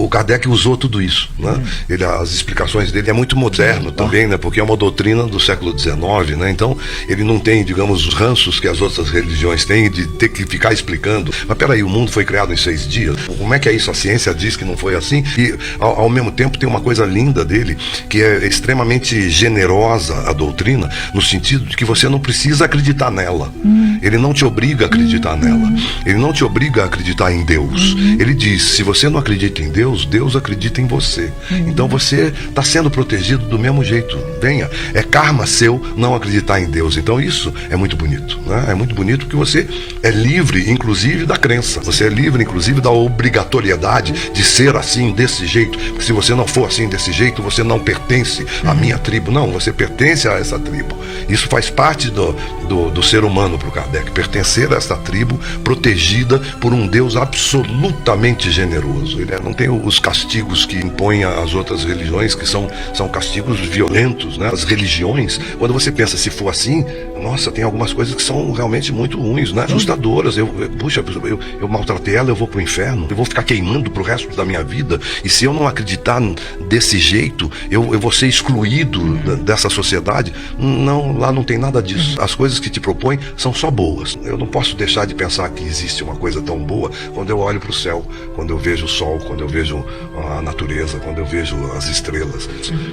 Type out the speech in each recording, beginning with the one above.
o Kardec usou tudo isso, né? As explicações dele é muito moderno também, né? Porque é uma doutrina do século XIX, né? Então ele não tem, digamos, os ranços que as outras religiões têm de ter que ficar explicando. Mas peraí, o mundo foi criado em 6 dias? Como é que é isso? A ciência diz que não foi assim? E ao mesmo tempo tem uma coisa linda dele, que é extremamente generosa a doutrina, no sentido de que você não precisa acreditar nela. Ele não te obriga a acreditar nela. Ele não te obriga a acreditar em Deus. Ele diz, se você não acredita em Deus, Deus acredita em você. Então você está sendo protegido do mesmo jeito. Venha, é karma seu não acreditar em Deus. Então isso é muito bonito, né? É muito bonito porque você é livre, inclusive, da crença. Você é livre, inclusive, da obrigatoriedade de ser assim, desse jeito. Porque se você não for assim, desse jeito, você não pertence à minha tribo. Não, você pertence a essa tribo. Isso faz parte do ser humano para o Kardec. Pertencer a essa tribo protegida por um Deus absolutamente generoso. Ele não tem os castigos que impõem as outras religiões, que são castigos violentos, né? As religiões, quando você pensa, se for assim, nossa, tem algumas coisas que são realmente muito ruins, né? Assustadoras. Puxa, eu maltratei ela, eu vou pro inferno, eu vou ficar queimando pro resto da minha vida, e se eu não acreditar desse jeito, eu vou ser excluído dessa sociedade. Não, lá não tem nada disso. As coisas que te propõem são só boas. Eu não posso deixar de pensar que existe uma coisa tão boa quando eu olho pro céu, quando eu vejo o sol, quando eu vejo a natureza, quando eu vejo as estrelas.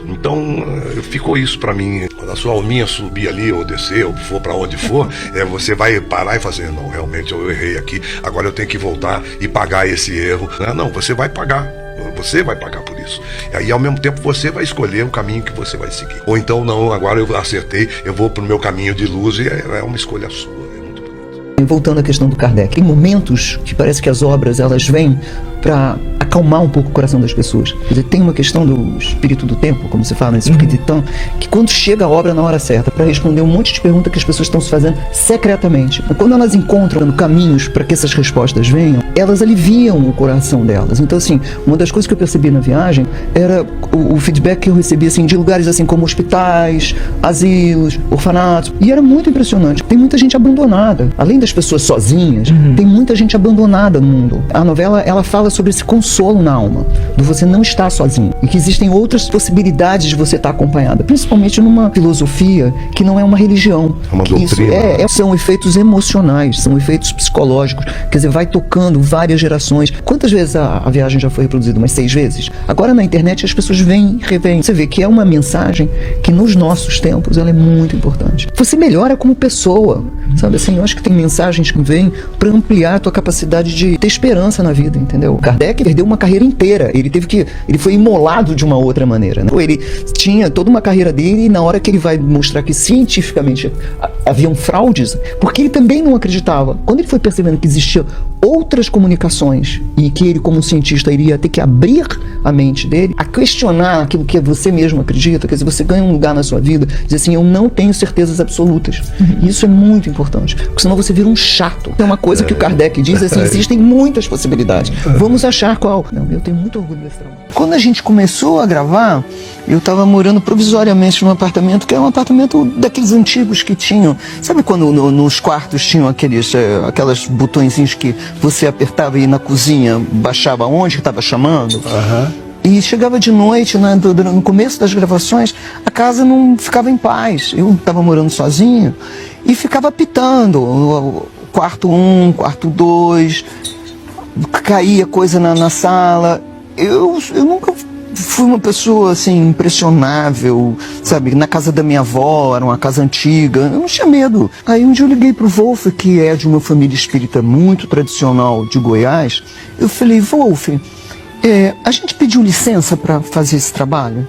Então, ficou isso pra mim. Quando a sua alminha subir ali, ou descer, ou for pra onde for, você vai parar e fazer, não, realmente eu errei aqui, agora eu tenho que voltar e pagar esse erro. Não, você vai pagar. Você vai pagar por isso. E aí, ao mesmo tempo, você vai escolher o caminho que você vai seguir. Ou então, não, agora eu acertei, eu vou pro meu caminho de luz, e é uma escolha sua. É muito bonito. Voltando à questão do Kardec, tem momentos que parece que as obras, elas vêm para acalmar um pouco o coração das pessoas. Quer dizer, tem uma questão do espírito do tempo, como se fala nesse Espiritismo, que quando chega a obra na hora certa, para responder um monte de perguntas que as pessoas estão se fazendo secretamente, quando elas encontram caminhos para que essas respostas venham, elas aliviam o coração delas. Então, assim, uma das coisas que eu percebi na viagem era o feedback que eu recebia, assim, de lugares assim como hospitais, asilos, orfanatos, e era muito impressionante. Tem muita gente abandonada. Além das pessoas sozinhas, tem muita gente abandonada no mundo. A novela, ela fala sobre esse consolo na alma, de você não estar sozinho, e que existem outras possibilidades de você estar acompanhada, principalmente numa filosofia que não é uma religião. É uma doutrina. São efeitos emocionais, são efeitos psicológicos, quer dizer, vai tocando várias gerações. Quantas vezes a viagem já foi reproduzida? Umas 6 vezes? Agora na internet as pessoas vêm e revêm. Você vê que é uma mensagem que nos nossos tempos ela é muito importante. Você melhora como pessoa, sabe assim? Eu acho que tem mensagens que vêm para ampliar a tua capacidade de ter esperança na vida, entendeu? Kardec perdeu uma carreira inteira. Ele foi imolado de uma outra maneira, né? Ele tinha toda uma carreira dele, e na hora que ele vai mostrar que cientificamente haviam fraudes, porque ele também não acreditava. Quando ele foi percebendo que existiam outras comunicações e que ele, como cientista, iria ter que abrir a mente dele a questionar aquilo que você mesmo acredita, quer dizer, você ganha um lugar na sua vida, dizer assim, eu não tenho certezas absolutas. E isso é muito importante, porque senão você vira um chato. Tem uma coisa que o Kardec diz assim, existem muitas possibilidades. Vamos achar qual. Não, eu tenho muito orgulho desse trabalho. Quando a gente começou a gravar, eu estava morando provisoriamente num apartamento que era um apartamento daqueles antigos que tinham, sabe quando nos quartos tinham aquelas botõezinhos que você apertava e na cozinha baixava onde que estava chamando? E chegava de noite, né, no começo das gravações, a casa não ficava em paz. Eu estava morando sozinho e ficava apitando, quarto 1, quarto 2, caía coisa na sala. Eu nunca fui uma pessoa assim impressionável, sabe? Na casa da minha avó, era uma casa antiga, eu não tinha medo. Aí um dia eu liguei pro Wolf, que é de uma família espírita muito tradicional de Goiás. Eu falei, Wolf, a gente pediu licença para fazer esse trabalho?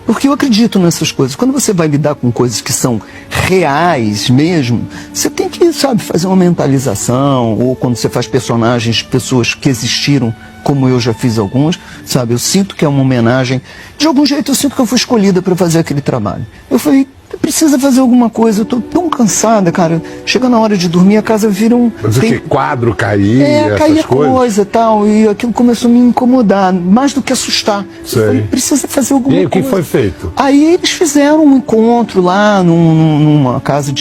Porque eu acredito nessas coisas. Quando você vai lidar com coisas que são reais mesmo, você tem que, sabe, fazer uma mentalização, ou quando você faz personagens de pessoas que existiram, como eu já fiz alguns, sabe, eu sinto que é uma homenagem. De algum jeito eu sinto que eu fui escolhida para fazer aquele trabalho. Eu falei, precisa fazer alguma coisa, eu tô tão cansada, cara. Chega na hora de dormir, a casa vira um... Mas o que? Quadro caía, caía essas coisas? Coisa e tal, e aquilo começou a me incomodar, mais do que assustar. Eu falei, precisa fazer alguma coisa. E aí, o que foi feito? Aí eles fizeram um encontro lá numa casa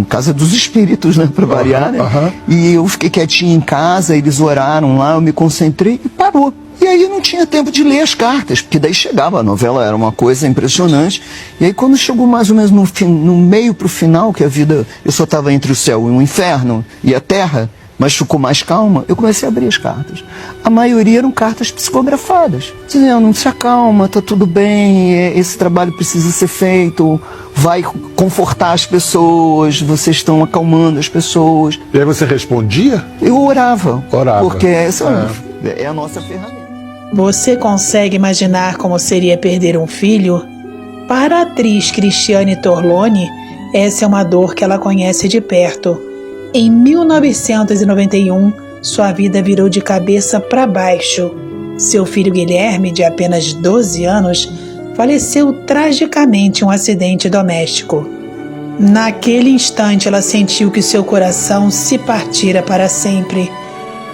casa dos espíritos, né, pra variar, né? E eu fiquei quietinho em casa, eles oraram lá, eu me concentrei e parou. E aí eu não tinha tempo de ler as cartas, porque daí chegava, a novela era uma coisa impressionante. E aí quando chegou mais ou menos no meio pro final, que a vida, eu só estava entre o céu e o inferno e a terra, mas ficou mais calma, eu comecei a abrir as cartas. A maioria eram cartas psicografadas, dizendo, se acalma, tá tudo bem, esse trabalho precisa ser feito, vai confortar as pessoas, vocês estão acalmando as pessoas. E aí você respondia? Eu orava, Orava. porque essa é a nossa ferramenta. Você consegue imaginar como seria perder um filho? Para a atriz Cristiane Torlone, essa é uma dor que ela conhece de perto. Em 1991, sua vida virou de cabeça para baixo. Seu filho Guilherme, de apenas 12 anos, faleceu tragicamente em um acidente doméstico. Naquele instante, ela sentiu que seu coração se partira para sempre.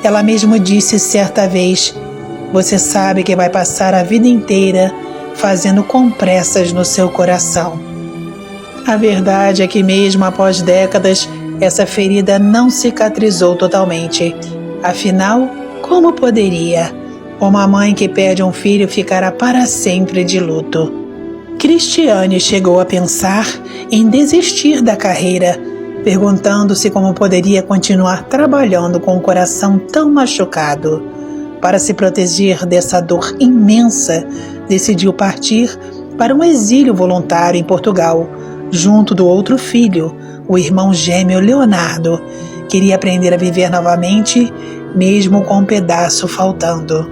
Ela mesma disse certa vez: "Você sabe que vai passar a vida inteira fazendo compressas no seu coração." A verdade é que mesmo após décadas, essa ferida não cicatrizou totalmente. Afinal, como poderia? Uma mãe que perde um filho ficará para sempre de luto. Cristiane chegou a pensar em desistir da carreira, perguntando-se como poderia continuar trabalhando com o coração tão machucado. Para se proteger dessa dor imensa, decidiu partir para um exílio voluntário em Portugal, junto do outro filho, o irmão gêmeo Leonardo. Queria aprender a viver novamente, mesmo com um pedaço faltando.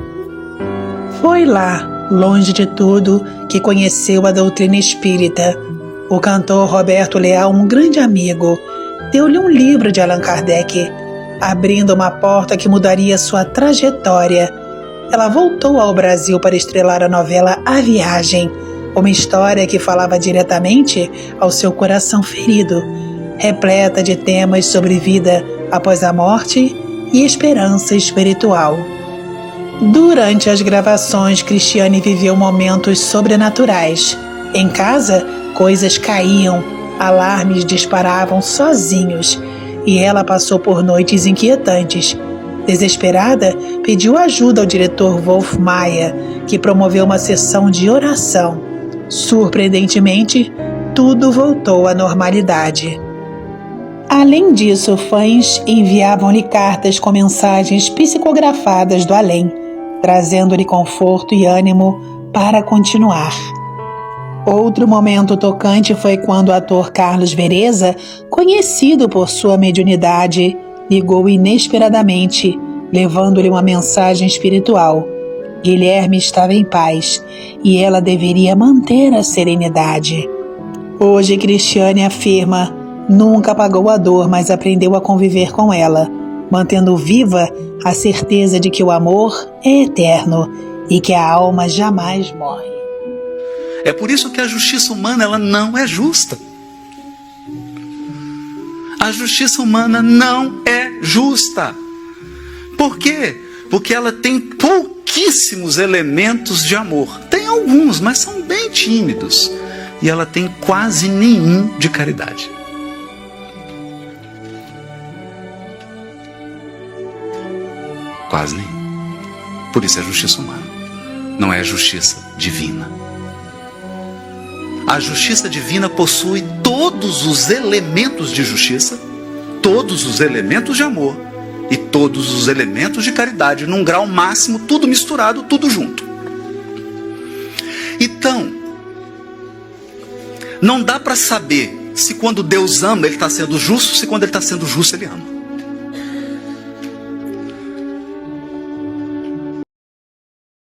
Foi lá, longe de tudo, que conheceu a doutrina espírita. O cantor Roberto Leal, um grande amigo, deu-lhe um livro de Allan Kardec, abrindo uma porta que mudaria sua trajetória. Ela voltou ao Brasil para estrelar a novela A Viagem, uma história que falava diretamente ao seu coração ferido, repleta de temas sobre vida após a morte e esperança espiritual. Durante as gravações, Cristiane viveu momentos sobrenaturais. Em casa, coisas caíam, alarmes disparavam sozinhos, e ela passou por noites inquietantes. Desesperada, pediu ajuda ao diretor Wolf Maia, que promoveu uma sessão de oração. Surpreendentemente, tudo voltou à normalidade. Além disso, fãs enviavam-lhe cartas com mensagens psicografadas do além, trazendo-lhe conforto e ânimo para continuar. Outro momento tocante foi quando o ator Carlos Vereza, conhecido por sua mediunidade, ligou inesperadamente, levando-lhe uma mensagem espiritual. Guilherme estava em paz e ela deveria manter a serenidade. Hoje, Cristiane afirma: nunca apagou a dor, mas aprendeu a conviver com ela, mantendo viva a certeza de que o amor é eterno e que a alma jamais morre. É por isso que a justiça humana ela não é justa. A justiça humana não é justa. Por quê? Porque ela tem pouquíssimos elementos de amor. Tem alguns, mas são bem tímidos. E ela tem quase nenhum de caridade. Quase nenhum. Por isso é justiça humana. Não é justiça divina. A justiça divina possui todos os elementos de justiça, todos os elementos de amor e todos os elementos de caridade, num grau máximo, tudo misturado, tudo junto. Então, não dá para saber se quando Deus ama, Ele está sendo justo, se quando Ele está sendo justo, Ele ama.